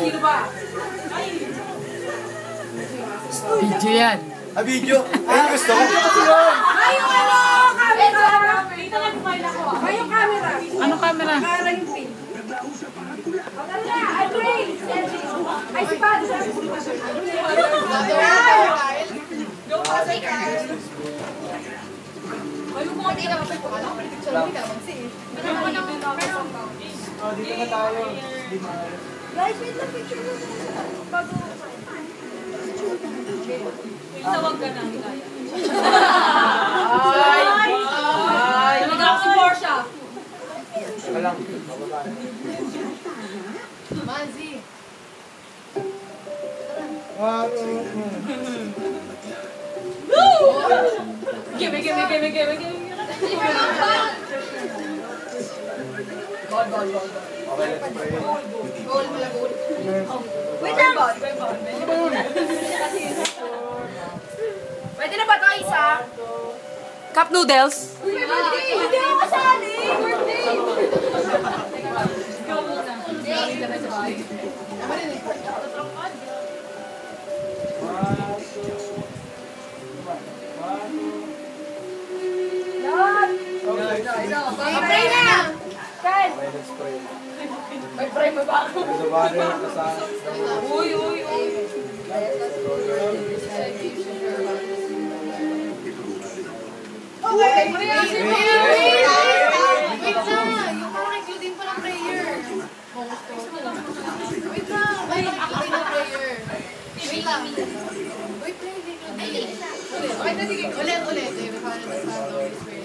Sino ba? Video yan. Video? Ay, gusto ko. Ay, yung ano, camera! Dito nga kumain ako. Ay, yung camera. Anong camera? Camera yung pin. Ano na? Ay, Ray! Ay, si Padre. Go pa sa Kyle. Ay, yung mga hindi na kapag alam, prediction lang ka naman siya. Dito na tayo. Guys, wait lang, picture mo. Bago. Tawag ka na, Hikaya. Ay! Nag-explore siya. Walang. Manzi. Give me. Goal. Okay, let's pray. Goal. Wait lang. Pwede na ba ito, Isa? Cup noodles. Hindi ako kasali. Birthday. Go muna. Hindi ka na sa bahay. Yan. Pray na. Ken. Okay, let's pray. May pray mo ba ako? There's a Father, the Son, Uy. Okay, pray na si Wait lang! Yung parang including pa ng prayer. Wait lang! Ay, including ng prayer. Wait lang. Wait, pray. Ulit. The Father, the Son, the Holy Spirit.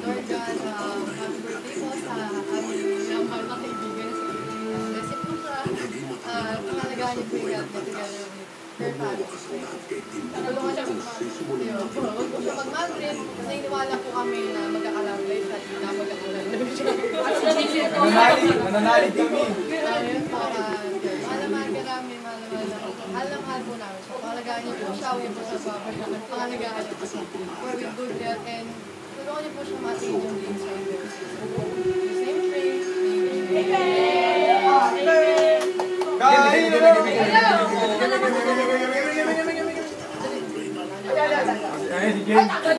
Lord God, happy birthday po sa aming mahal na kaibigan si Blessed po siya. Pangalagaan niyo po yung God na together with her family. Tulungan siya huwag po siya mag-Madrid kasi iniwala po kami na magkakalanglay at na magkakalanglay siya. Mananalig kami. Ayun po, mahal po namin siya. Pangalagaan niyo po siya, huwag po sa babay. Pangalagaan niyo po siya for with good health and tulungan niyo po siya matin yung dreams sa inyo. Same praise. Kain!